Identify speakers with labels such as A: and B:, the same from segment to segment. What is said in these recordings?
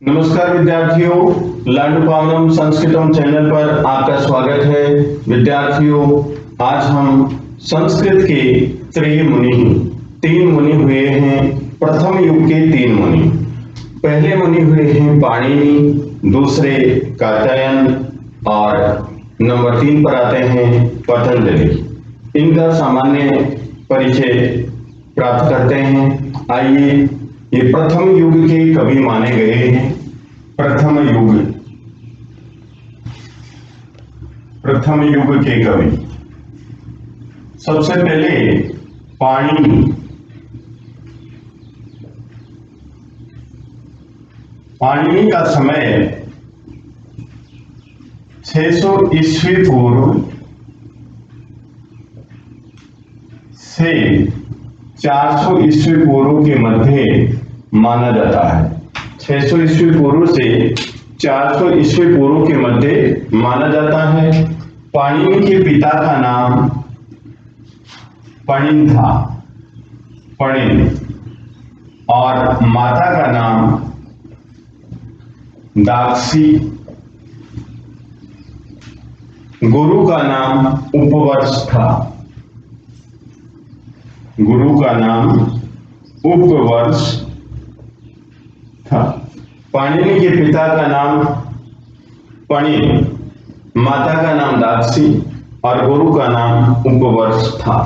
A: नमस्कार विद्यार्थियों, लाडू पावनम संस्कृतम चैनल पर आपका स्वागत है। विद्यार्थियों, आज हम संस्कृत के त्रय मुनि, तीन मुनि हुए हैं। प्रथम युग के तीन मुनि, पहले मुनि हुए हैं पाणिनि, दूसरे कात्यायन और नंबर 3 पर आते हैं पतंजलि। इनका सामान्य परिचय प्राप्त करते हैं। आइए, ये प्रथम युग के कवि माने गए हैं। प्रथम युग के कवि, सबसे पहले पाणिनि। पाणिनि का समय 600 ईस्वी पूर्व से 400 ईस्वी पूर्व के मध्य माना जाता है। 600 ईस्वी पूर्व से 400 ईस्वी पूर्व के मध्य माना जाता है। पाणिनि के पिता का नाम पणिन था, पणिन, और माता का नाम दाक्षी। गुरु का नाम उपवर्ष था, गुरु का नाम उपवर्ष था। पाणिनि के पिता का नाम पणिन, माता का नाम दाक्षी और गुरु का नाम उपवर्ष था।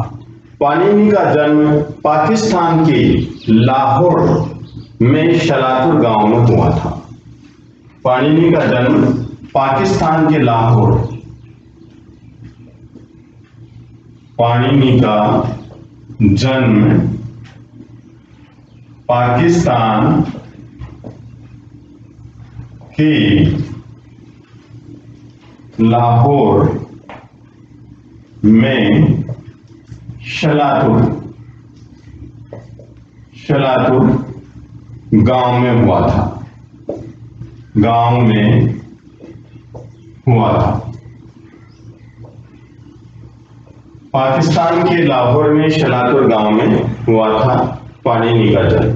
A: पाणिनि का जन्म पाकिस्तान के लाहौर में शलातुर गांव में हुआ था। पाणिनि का जन्म पाकिस्तान के लाहौर, पाणिनि का जन्म पाकिस्तान के लाहौर में शलातुर गांव में हुआ था, गांव में हुआ था। पाकिस्तान के लाहौर में शलातुर गांव में हुआ था पाणिनि का जन्म।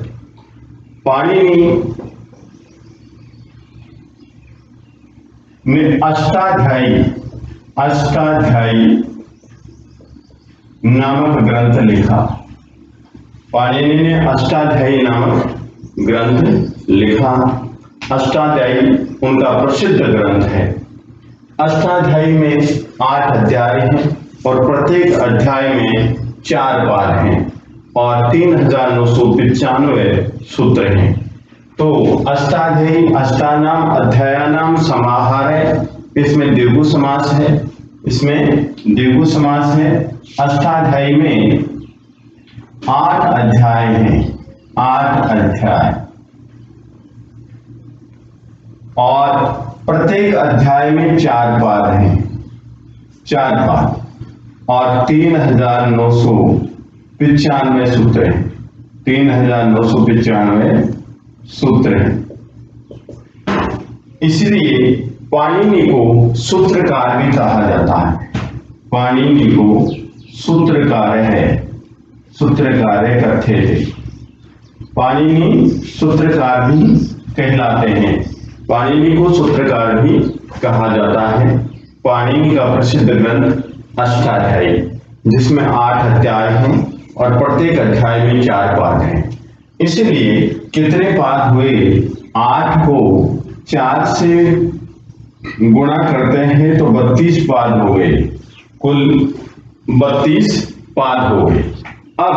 A: पाणिनि ने अष्टाध्यायी नामक ग्रंथ लिखा। पाणिनि ने अष्टाध्यायी नामक ग्रंथ लिखा। अष्टाध्यायी उनका प्रसिद्ध ग्रंथ है। अष्टाध्यायी में 8 अध्याय हैं और प्रत्येक अध्याय में 4 पाद हैं और 3995 सूत्र हैं। तो अष्टाध्यायी, अष्टानाम अध्यायानाम समाहार है। इसमें द्विगु समास है, अष्टाध्यायी में 8 अध्याय हैं, 8 अध्याय, और प्रत्येक अध्याय में 4 पाद हैं, 4 पाद, और 3995 सूत्र हैं, 3995 सूत्र हैं। इसलिए पाणिनि को सूत्रकार भी कहा जाता है। पाणिनि को सूत्रकार करते थे। पाणिनि सूत्रकार भी कहलाते हैं। पाणिनि को सूत्रकार भी कहा जाता है। पाणिनि का प्रसिद्ध ग्रंथ अष्टाध्यायी, जिसमें 8 अध्याय हैं और प्रत्येक अध्याय में 4 पाद हैं। इसलिए कितने पाद हुए? 8 को 4 से गुणा करते हैं तो 32 पाद हो गए, कुल 32 पाद हो गए। अब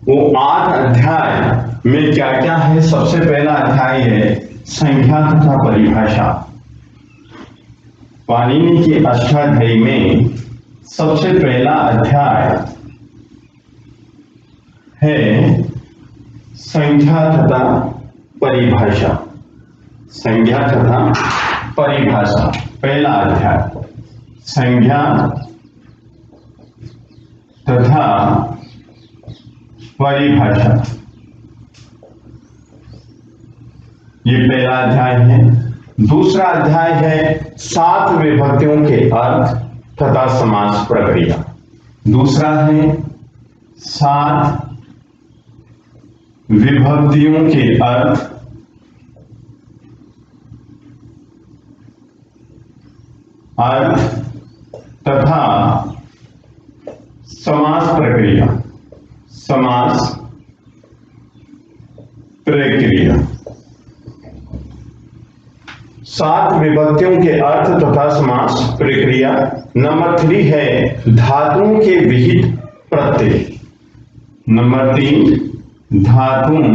A: वो 8 अध्याय में क्या क्या है? सबसे पहला अध्याय है संख्या तथा परिभाषा। पाणिनि के अष्टाध्यायी में सबसे पहला अध्याय है संख्या तथा परिभाषा। संख्या तथा परिभाषा, पहला अध्याय संख्या तथा परिभाषा, ये पहला अध्याय है। दूसरा अध्याय है 7 विभक्तियों के अर्थ तथा समास प्रक्रिया। दूसरा है 7 विभक्तियों के अर्थ अर्थ तथा समास प्रक्रिया। समास प्रक्रिया 7 विभक्तियों के अर्थ तथा समास प्रक्रिया। नंबर 3 है धातुओं के विहित प्रत्यय। नंबर 3 धातुओं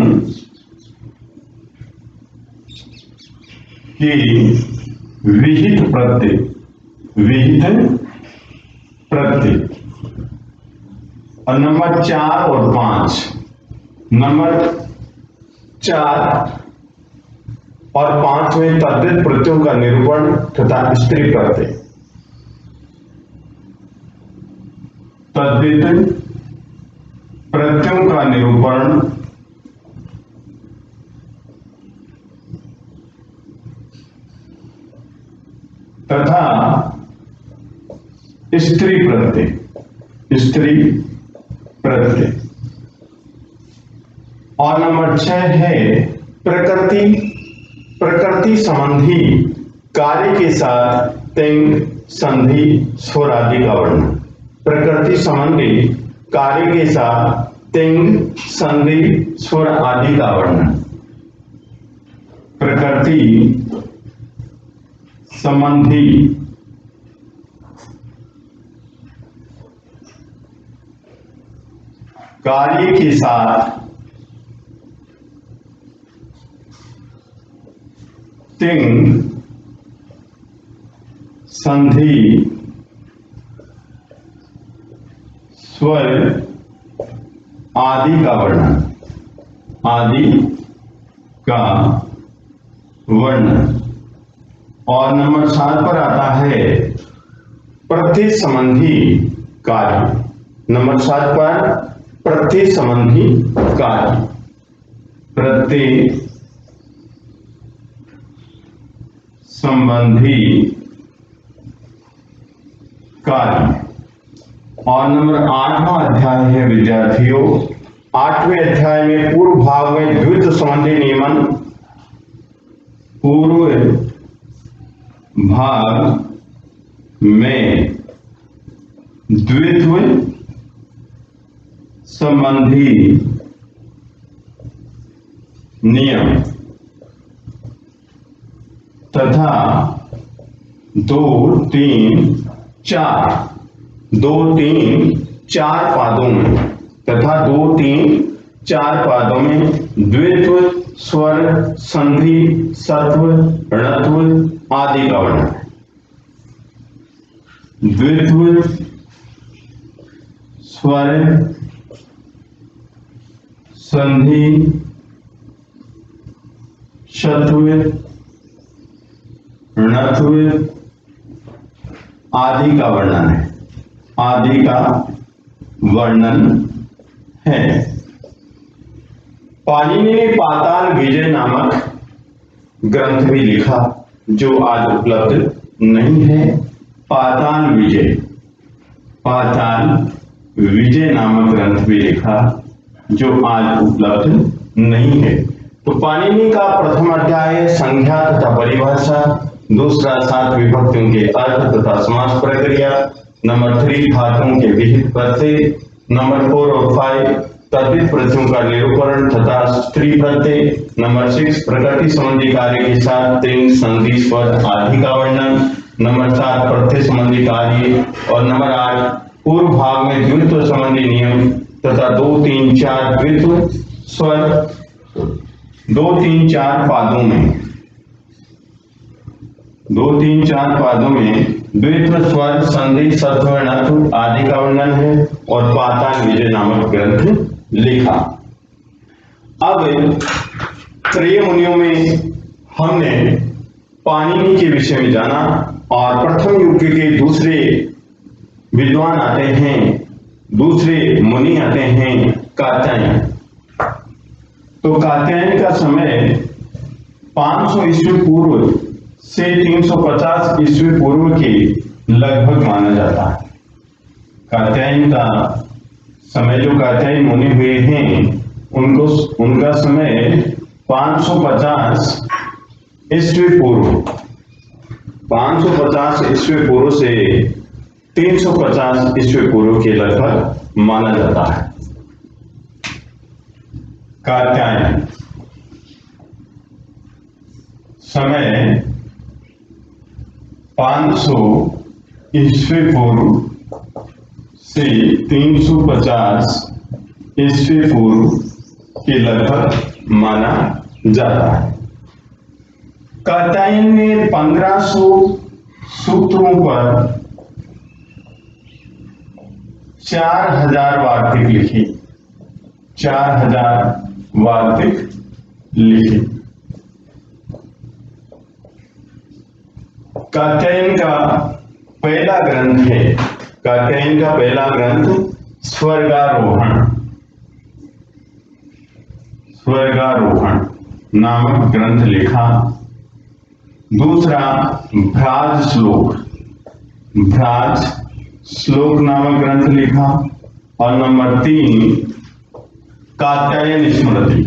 A: के विहित प्रत्यय। विहित प्रत्यय। और नंबर 4 और 5। नंबर 4 और 5 में तद्धित प्रत्ययों का निरूपण तथा स्त्री प्रत्यय। तद्धित प्रत्ययों का निरूपण तथा स्त्री प्रत्यय। स्त्री प्रत्यय। और नंबर 6 है प्रकृति संबंधी कार्य के साथ तिंग संधि स्वर आदि का वर्णन। प्रकृति संबंधी कार्य के साथ तिंग संधि स्वर आदि का वर्णन। प्रकृति संबंधी कार्य के साथ तिंग संधि स्वर आदि का वर्णन। आदि का वर्णन। और नंबर 7 पर आता है प्रत्यय संबंधी कार्य। नंबर 7 पर प्रत्यय संबंधी कार्य। प्रत्यय संबंधी कार्य। और नंबर 8वां अध्याय है विद्यार्थियों। 8वें अध्याय में पूर्व भाग में द्वित्व संबंधी नियमन। पूर्व भाग में द्वित्व संबंधी नियम तथा 2, 3, 4 पादों में तथा 2, 3, 4 पादों में द्वित्व स्वर संधि सत्व णत्व आदि का वर्णन है। द्वित्व स्वर संधि शत्व णत्व आदि का वर्णन है। आदि का वर्णन है। पाणिनि ने पाताल विजय नामक ग्रंथ भी लिखा जो आज उपलब्ध नहीं है। पाताल विजय नामक ग्रंथ भी लिखा जो आज उपलब्ध नहीं है। तो पाणिनि का प्रथम अध्याय है संज्ञा तथा परिभाषा। दूसरा 7 विभक्तियों के अर्थ तथा समास प्रक्रिया। नंबर 3 धातुओं के विहित प्रत्यय। नंबर 4 और 5 तद्धित प्रत्ययों का निरूपण तथा स्त्री प्रत्यय। नंबर 6 प्रकृति संबंधी कार्य के साथ तिंग संधि स्वर आदि का वर्णन। नंबर 7 प्रत्यय संबंधी कार्य। और नंबर 8 पूर्व भाग में द्वित्व संबंधी नियम तथा 2, 3, 4 द्वित्व स्वर 2, 3, 4 पादों में 2, 3, 4 पादों में द्वित्व स्वर संधि सत्व णत्व आदि का वर्णन है। और पाताल विजय नामक ग्रंथ लिखा। अब त्रय मुनियों में हमने पाणिनि के विषय में जाना। और प्रथम युग के दूसरे विद्वान आते हैं, दूसरे मुनि आते हैं कात्यायन। तो कात्यायन का समय 500 ईस्वी पूर्व से 350 ईस्वी पूर्व के लगभग माना जाता है। कात्यायन का समय, जो कात्यायन मुनि हुए हैं उनका समय 550 ईस्वी पूर्व 550 ईस्वी पूर्व से 350 ईस्वी पूर्व के लगभग माना जाता है। कात्यायन समय 500 ईस्वी पूर्व से 350 ईस्वी पूर्व के लगभग माना जाता है। कात्यायन ने 1500 सूत्रों पर 4000 वार्तिक लिखी। 4000 वार्तिक लिखी। कात्यायन का पहला ग्रंथ है, कात्यायन का पहला ग्रंथ स्वर्गारोहण, स्वर्गारोहण नामक ग्रंथ लिखा। दूसरा भ्राज श्लोक, भ्राज श्लोक नामक ग्रंथ लिखा। और नंबर 3 कात्यायन स्मृति,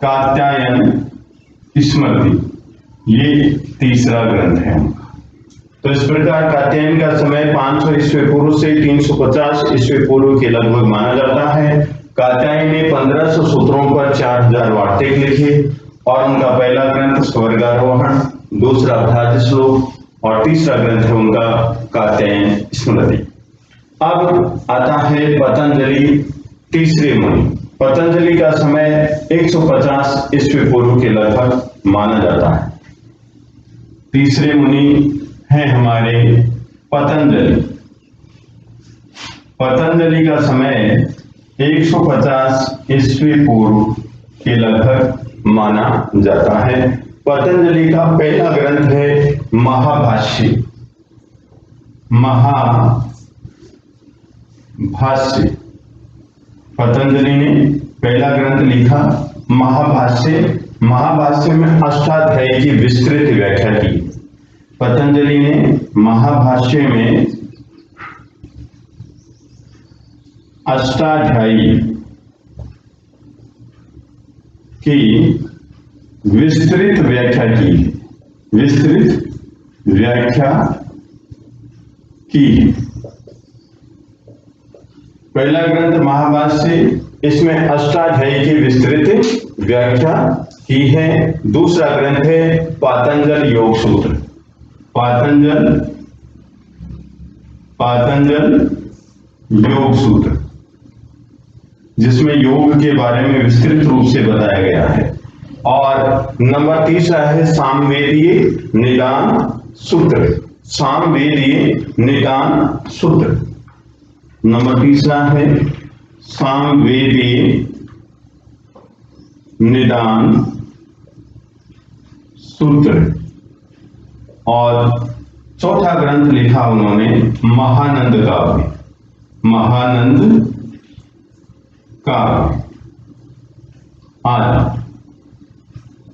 A: कात्यायन स्मृति, ये तीसरा ग्रंथ है उनका। तो इस प्रकार कात्यायन का समय 500 ईस्वी पूर्व से 350 ईस्वी पूर्व के लगभग माना जाता है। कात्यायन ने 1500 सूत्रों पर 4000 वार्तिक लिखे और उनका पहला ग्रंथ स्वर्गारोहण, दूसरा भ्राज श्लोक और तीसरा ग्रंथ है उनका कात्यायन स्मृति। अब आता है पतंजलि, तीसरे मुनि। पतंजलि का समय 150 ईस्वी पूर्व के लगभग माना जाता है। तीसरे मुनि हैं हमारे पतंजलि। पतंजलि का समय 150 ईस्वी पूर्व के लगभग माना जाता है। पतंजलि का पहला ग्रंथ है महाभाष्य, महाभाष्य। पतंजलि ने पहला ग्रंथ लिखा महाभाष्य। महाभाष्य में अष्टाध्यायी की विस्तृत व्याख्या की। पतंजलि ने महाभाष्य में अष्टाध्यायी की विस्तृत व्याख्या की, विस्तृत व्याख्या की। पहला ग्रंथ महाभाष्य, इसमें अष्टाध्यायी की विस्तृत व्याख्या की है। दूसरा ग्रंथ है पातंजल योग सूत्र, पातंजल योग सूत्र, जिसमें योग के बारे में विस्तृत रूप से बताया गया है। और नंबर तीसरा है सामवेदीय निदान सूत्र, सामवेदीय निदान सूत्र। नंबर तीसरा है सामवेदीय निदान सूत्र। और चौथा ग्रंथ लिखा उन्होंने महानंद काव्य, महानंद काव्य। आज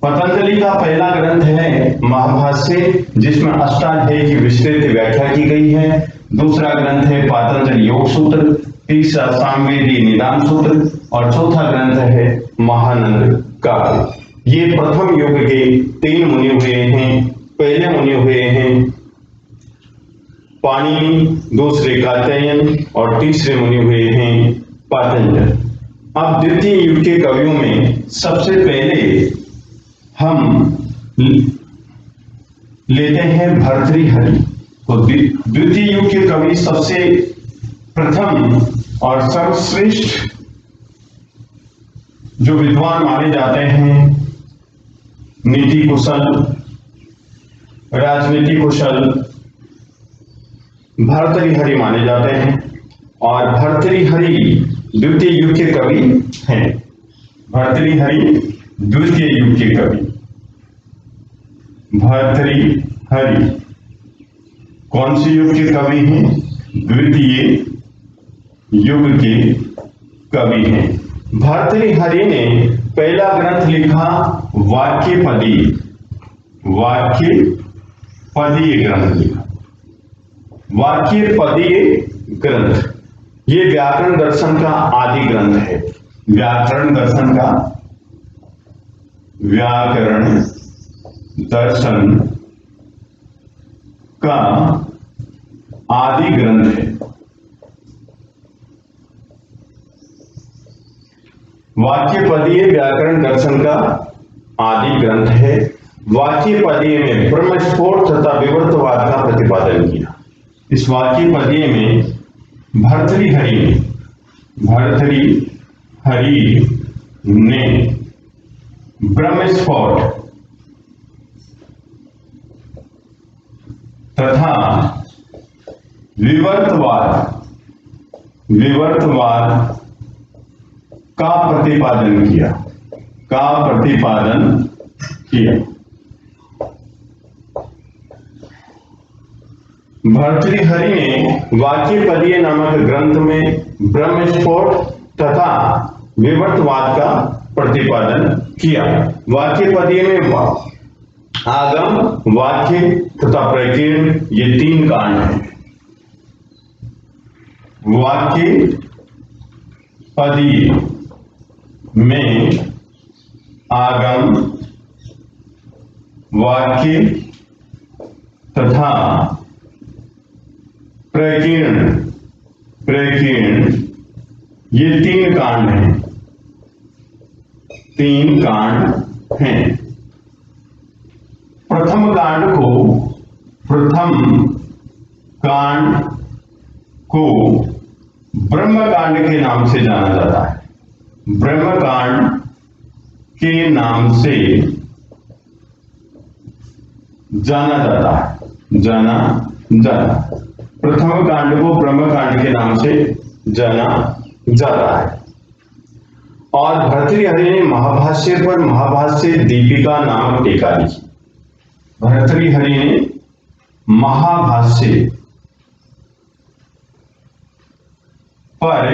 A: पतंजलि का पहला ग्रंथ है महाभाष्य, जिसमें अष्टाध्यायी की विस्तृत व्याख्या की गई है। दूसरा ग्रंथ है पातंजल योग सूत्र, तीसरा सामवेदी निदान सूत्र और चौथा ग्रंथ है महानंद काव्य। ये प्रथम युग के 3 मुनि हुए हैं। पहले मुनि हुए हैं पाणिनि, दूसरे कात्यायन और तीसरे मुनि हुए हैं पातंजल। अब द्वितीय युग के कवियों में सबसे पहले हम लेते हैं भर्तृहरि। तो द्वितीय युग के कवि सबसे प्रथम और सर्वश्रेष्ठ जो विद्वान माने जाते हैं, नीति कुशल, राजनीति कुशल, भर्तृहरि माने जाते हैं। और भर्तृहरि द्वितीय युग के कवि हैं। भर्तृहरि द्वितीय युग के कवि। भर्तृहरि कौन से युग के कवि हैं? द्वितीय युग के कवि हैं। भर्तृहरि ने पहला ग्रंथ लिखा वाक्यपदीय, वाक्यपदीय ग्रंथ लिखा, वाक्यपदीय ग्रंथ। ये व्याकरण दर्शन का आदि ग्रंथ है। व्याकरण दर्शन का, व्याकरण दर्शन का आदि ग्रंथ है। वाक्य पदीय व्याकरण दर्शन का आदि ग्रंथ है। वाक्य पदीय में ब्रह्मस्फोट तथा विवर्तवाद का प्रतिपादन किया। इस वाक्य पदीय में भर्तृहरि ने ब्रह्मस्फोट तथा विवर्तवाद का प्रतिपादन किया। भर्तृहरि ने वाक्यपदीय नामक ग्रंथ में ब्रह्मस्फोट तथा विवर्तवाद का प्रतिपादन किया। वाक्यपदीय में आगम, वाक्य तथा प्रकीर्ण ये 3 कांड हैं। वाक्य पदीय में आगम, वाक्य तथा प्रकीर्ण ये 3 कांड हैं। 3 कांड हैं। प्रथम कांड को ब्रह्मकांड के नाम से जाना जाता है। ब्रह्मकांड के नाम से जाना जाता है। प्रथम कांड को ब्रह्मकांड के नाम से जाना जाता है। और भर्तृहरि ने महाभाष्य पर महाभाष्य दीपिका नामक टीका लिखी। भर्तृहरि ने महाभाष्य पर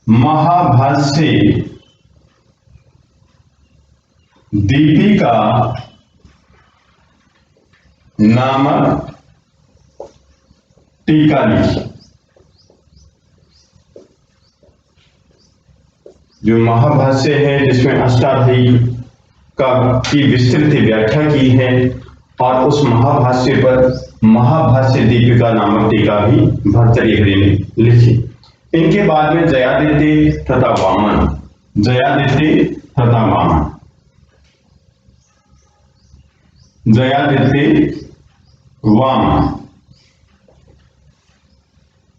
A: महाभाष्य दीपिका नामक टीका लिखी। जो महाभाष्य है जिसमें अष्टाध्यायी की विस्तृत व्याख्या की है, और उस महाभाष्य पर महाभाष्य दीपिका नामक टीका भी भर्तृहरि ने लिखी। इनके बाद में जयादित्य तथा वामन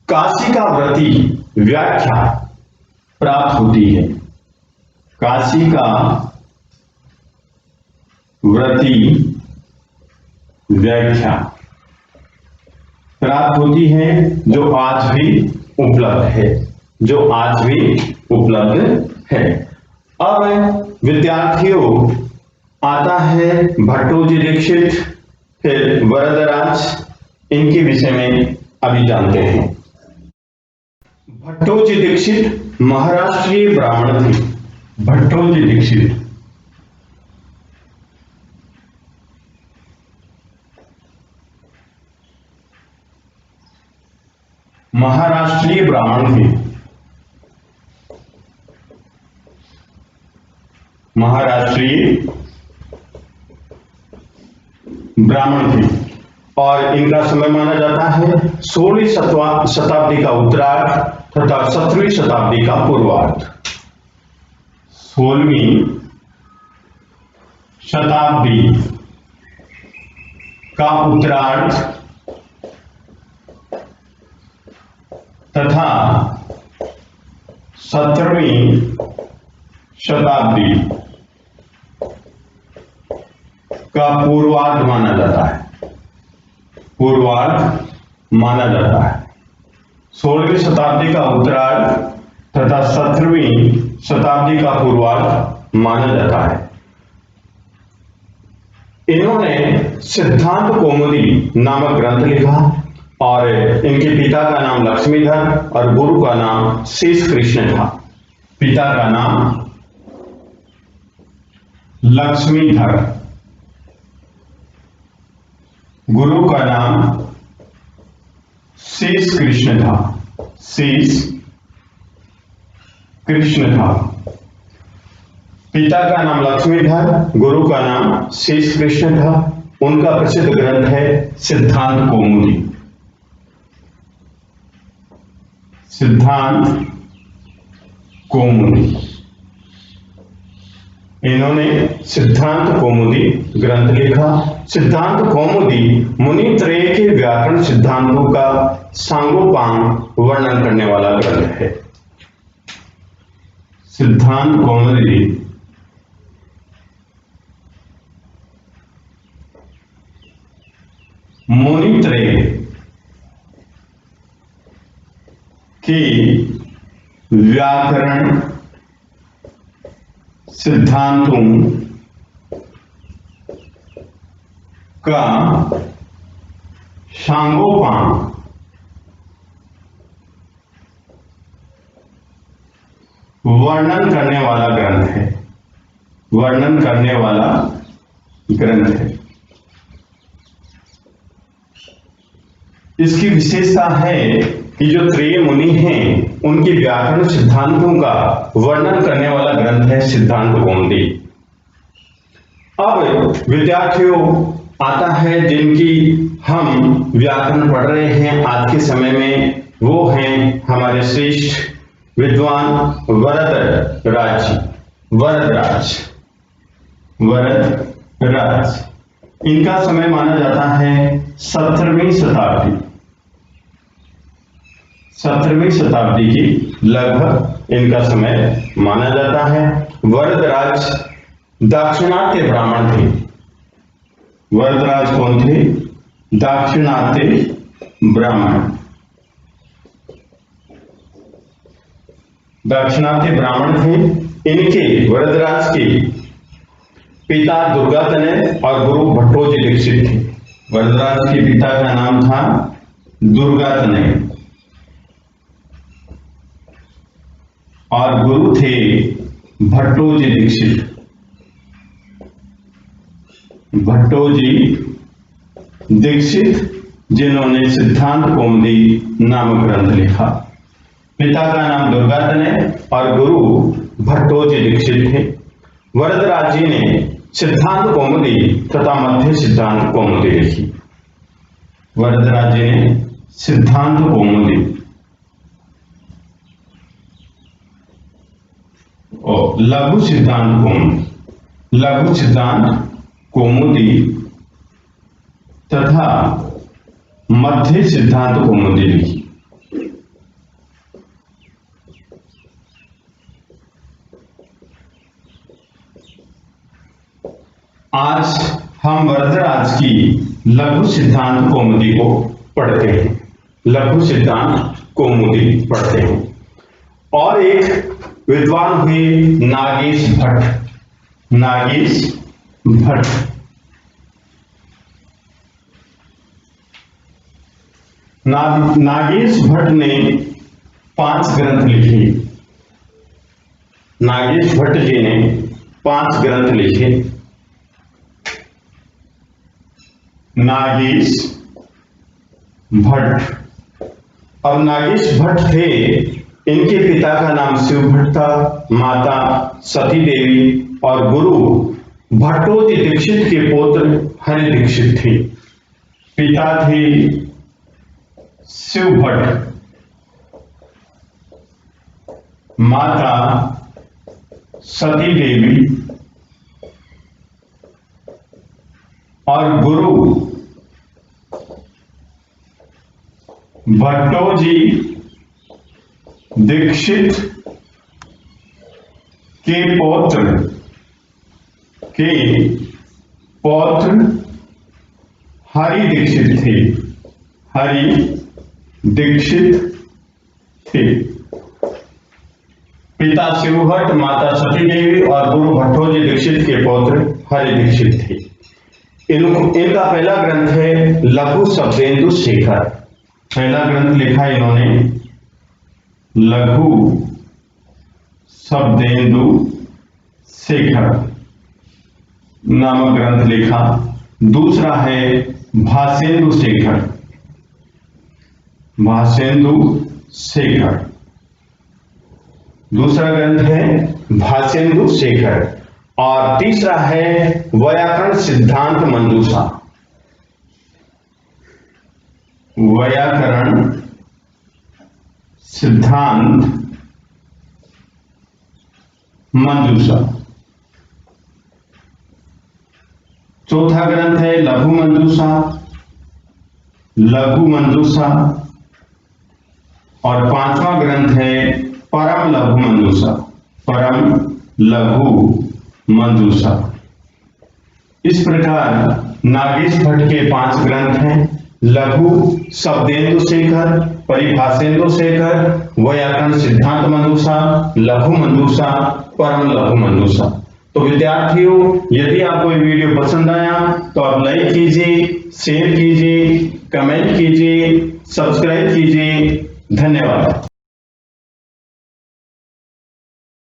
A: काशी का व्रती व्याख्या प्राप्त होती है। काशी का व्रती व्याख्या प्राप्त होती है, जो आज भी उपलब्ध है। अब विद्यार्थियों आता है भट्टोजी दीक्षित, फिर वरदराज, इनके विषय में अभी जानते हैं। भट्टोजी दीक्षित महाराष्ट्रीय ब्राह्मण थे। भट्टोजी दीक्षित महाराष्ट्रीय ब्राह्मण थे और इनका समय माना जाता है 16वीं शताब्दी का उत्तरार्ध तथा 17वीं शताब्दी का पूर्वार्ध। 16वीं शताब्दी का उत्तरार्ध तथा 17वीं शताब्दी का पूर्वार्ध माना जाता है। 16वीं शताब्दी का उत्तरार्ध तथा 17वीं शताब्दी का पूर्वार्ध माना जाता है। इन्होंने सिद्धांत कौमुदी नामक ग्रंथ लिखा और इनके पिता का नाम लक्ष्मीधर और गुरु का नाम शेष कृष्ण था। पिता का नाम लक्ष्मीधर, गुरु का नाम शेष कृष्ण था। पिता का नाम लक्ष्मीधर, गुरु का नाम शेष कृष्ण था। उनका प्रसिद्ध ग्रंथ है सिद्धांत कौमुदी। सिद्धांत कौमुदी, इन्होंने सिद्धांत कौमुदी ग्रंथ लिखा। सिद्धांत कौमुदी मुनित्रय के व्याकरण सिद्धांतों का सांगोपांग वर्णन करने वाला ग्रंथ है। सिद्धांत कौमुदी मुनित्रय के व्याकरण सिद्धांतों का सांगोपांग वर्णन करने वाला ग्रंथ है। वर्णन करने वाला ग्रंथ है। इसकी विशेषता है कि जो त्रय मुनि हैं उनके व्याकरण सिद्धांतों का वर्णन करने वाला ग्रंथ है सिद्धांत कौमुदी। अब विद्यार्थियों आता है जिनकी हम व्याकरण पढ़ रहे हैं आज के समय में, वो हैं हमारे श्रेष्ठ विद्वान वरदराज। इनका समय माना जाता है 17वीं शताब्दी। 17वीं शताब्दी की लगभग इनका समय माना जाता है। वरदराज दाक्षिणात्य ब्राह्मण थे। वरदराज कौन थे? दाक्षिणात्य ब्राह्मण। दाक्षिणात्य ब्राह्मण थे। इनके वरदराज के पिता दुर्गातनय और गुरु भट्टोजी दीक्षित थे। वरदराज के पिता का नाम था दुर्गातनय और गुरु थे भट्टोजी दीक्षित। भट्टोजी दीक्षित जिन्होंने सिद्धांत कौमुदी नामक ग्रंथ लिखा। पिता का नाम दुर्गातनय और गुरु भट्टोजी दीक्षित थे। वरदराज जी ने सिद्धांत कौमुदी तथा मध्य सिद्धांत कौमुदी लिखी। वरदराज जी ने सिद्धांत कौमुदी और लघु सिद्धांत कौमुदी तथा मध्य सिद्धांत कौमुदी लिखी। आज हम वरदराज की लघु सिद्धांत कौमुदी को पढ़ते हैं। लघु सिद्धांत कौमुदी पढ़ते हैं। और एक विद्वान हुए नागेश भट्ट। नागेश भट्ट ने 5 ग्रंथ लिखे। नागेश भट्ट जी ने 5 ग्रंथ लिखे। नागेश भट्ट। अब नागेश भट्ट थे, इनके पिता का नाम शिव भट्ट था, माता सती देवी और गुरु भट्टोजी दीक्षित के पुत्र हरि दीक्षित थे। पिता थे शिव भट्ट, माता सती देवी और गुरु भट्टोजी दीक्षित के पौत्र हरि दीक्षित थे। हरि दीक्षित थे। पिता शिव भट्ट, माता सती देवी और गुरु भट्टोजी दीक्षित के पौत्र हरि दीक्षित थे। इनका पहला ग्रंथ है लघु शब्देन्दु शेखर। पहला ग्रंथ लिखा इन्होंने लघु शब्देन्दु शेखर नामक ग्रंथ लिखा। दूसरा है भाषेन्दु शेखर। भाषेन्दु शेखर दूसरा ग्रंथ है भाषेन्दु शेखर। और तीसरा है व्याकरण सिद्धांत मंजूषा। व्याकरण सिद्धांत मंजूषा। चौथा ग्रंथ है लघु मंजूषा, लघु मंजूषा। और पांचवा ग्रंथ है परम लघु मंजूषा, परम लघु मंजूषा। इस प्रकार नागेश भट्ट के 5 ग्रंथ हैं, लघु शब्देन्दु शेखर, परिभाषेन्दु शेखर, व्याकरण सिद्धांत मंजूषा, लघु मंजूषा, परम लघु मंजूषा। तो विद्यार्थियों, यदि आपको ये वीडियो पसंद आया तो आप लाइक कीजिए, शेयर कीजिए, कमेंट कीजिए, सब्सक्राइब कीजिए। धन्यवाद।